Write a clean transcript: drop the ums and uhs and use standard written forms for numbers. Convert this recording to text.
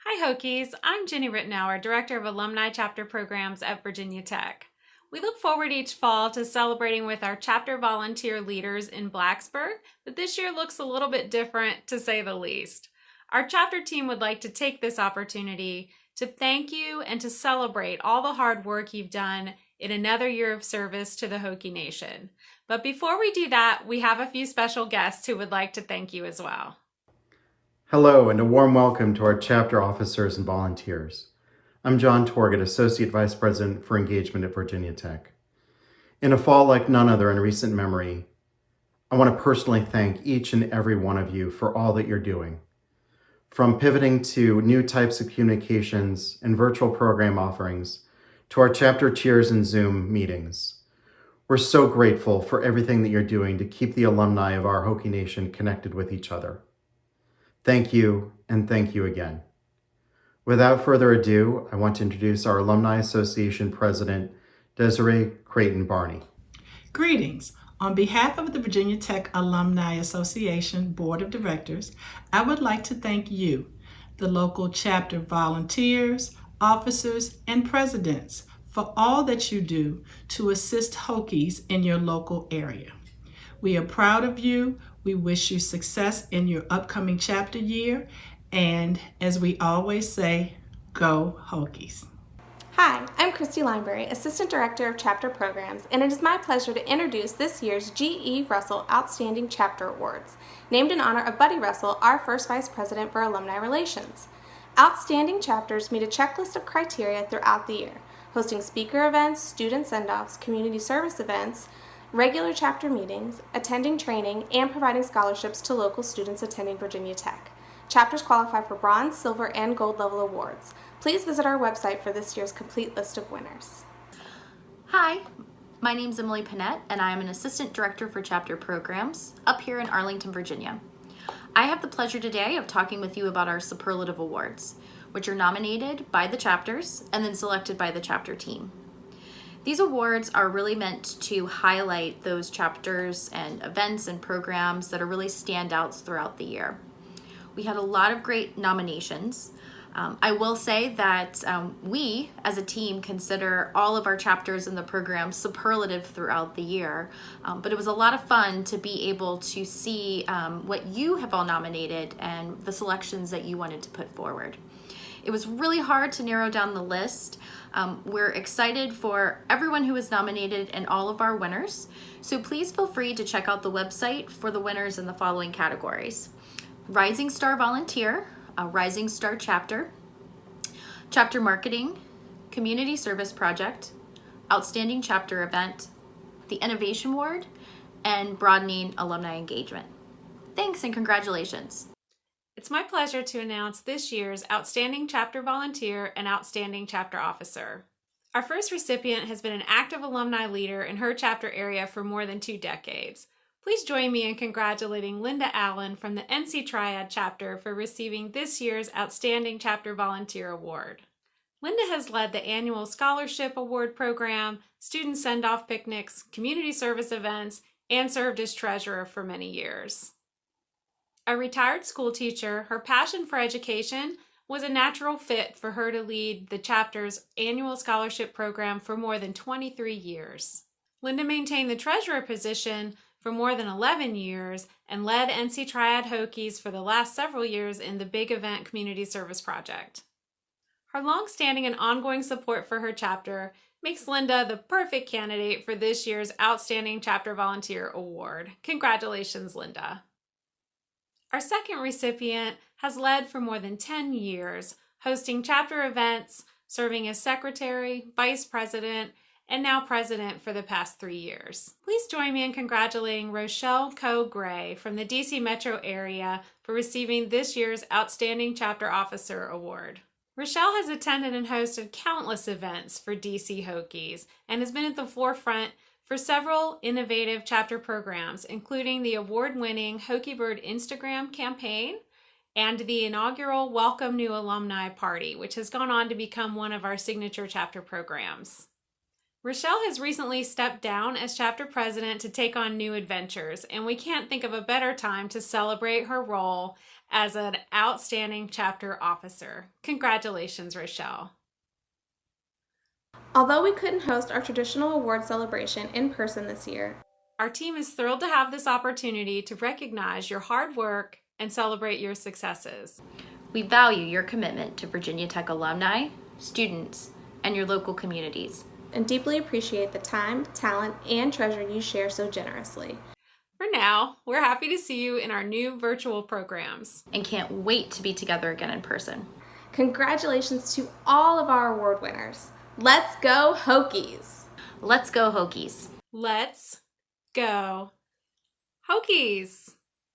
Hi Hokies, I'm Jenny Rittenauer, Director of Alumni Chapter Programs at Virginia Tech. We look forward each fall to celebrating with our chapter volunteer leaders in Blacksburg, but this year looks a little bit different to say the least. Our chapter team would like to take this opportunity to thank you and to celebrate all the hard work you've done in another year of service to the Hokie Nation. But before we do that, we have a few special guests who would like to thank you as well. Hello, and a warm welcome to our chapter officers and volunteers. I'm John Torgett, Associate Vice President for Engagement at Virginia Tech. In a fall like none other in recent memory, I want to personally thank each and every one of you for all that you're doing. From pivoting to new types of communications and virtual program offerings, to our chapter cheers and Zoom meetings. We're so grateful for everything that you're doing to keep the alumni of our Hokie Nation connected with each other. Thank you, and thank you again. Without further ado, I want to introduce our Alumni Association President, Desiree Creighton Barney. Greetings. On behalf of the Virginia Tech Alumni Association Board of Directors, I would like to thank you, the local chapter volunteers, officers, and presidents, for all that you do to assist Hokies in your local area. We are proud of you. We wish you success in your upcoming chapter year. And as we always say, go Hokies. Hi, I'm Christy Lineberry, Assistant Director of Chapter Programs, and it is my pleasure to introduce this year's G.E. Russell Outstanding Chapter Awards, named in honor of Buddy Russell, our first Vice President for Alumni Relations. Outstanding chapters meet a checklist of criteria throughout the year, hosting speaker events, student send-offs, community service events, regular chapter meetings, attending training, and providing scholarships to local students attending Virginia Tech. Chapters qualify for bronze, silver, and gold level awards. Please visit our website for this year's complete list of winners. Hi, my name's Emily Panette, and I am an Assistant Director for Chapter Programs up here in Arlington, Virginia. I have the pleasure today of talking with you about our Superlative Awards, which are nominated by the chapters and then selected by the chapter team. These awards are really meant to highlight those chapters and events and programs that are really standouts throughout the year. We had a lot of great nominations. I will say that we, as a team, consider all of our chapters in the program superlative throughout the year. But it was a lot of fun to be able to see what you have all nominated and the selections that you wanted to put forward. It was really hard to narrow down the list. We're excited for everyone who was nominated and all of our winners. So please feel free to check out the website for the winners in the following categories: Rising Star Volunteer, a Rising Star Chapter, Chapter Marketing, Community Service Project, Outstanding Chapter Event, the Innovation Award, and Broadening Alumni Engagement. Thanks and congratulations. It's my pleasure to announce this year's Outstanding Chapter Volunteer and Outstanding Chapter Officer. Our first recipient has been an active alumni leader in her chapter area for more than 2 decades. Please join me in congratulating Linda Allen from the NC Triad chapter for receiving this year's Outstanding Chapter Volunteer Award. Linda has led the annual Scholarship Award Program, student send-off picnics, community service events, and served as treasurer for many years. A retired school teacher, her passion for education was a natural fit for her to lead the chapter's annual scholarship program for more than 23 years. Linda maintained the treasurer position for more than 11 years and led NC Triad Hokies for the last several years in the Big Event Community Service Project. Her long-standing and ongoing support for her chapter makes Linda the perfect candidate for this year's Outstanding Chapter Volunteer Award. Congratulations, Linda. Our second recipient has led for more than 10 years, hosting chapter events, serving as secretary, vice president, and now president for the past 3 years. Please join me in congratulating Rochelle Coe Gray from the DC metro area for receiving this year's Outstanding Chapter Officer Award. Rochelle has attended and hosted countless events for DC Hokies and has been at the forefront for several innovative chapter programs, including the award-winning Hokie Bird Instagram campaign and the inaugural Welcome New Alumni Party, which has gone on to become one of our signature chapter programs. Rochelle has recently stepped down as chapter president to take on new adventures, and we can't think of a better time to celebrate her role as an outstanding chapter officer. Congratulations, Rochelle. Although we couldn't host our traditional award celebration in person this year, our team is thrilled to have this opportunity to recognize your hard work and celebrate your successes. We value your commitment to Virginia Tech alumni, students, and your local communities, and deeply appreciate the time, talent, and treasure you share so generously. For now, we're happy to see you in our new virtual programs and can't wait to be together again in person. Congratulations to all of our award winners. Let's go Hokies! Let's go Hokies! Let's go Hokies!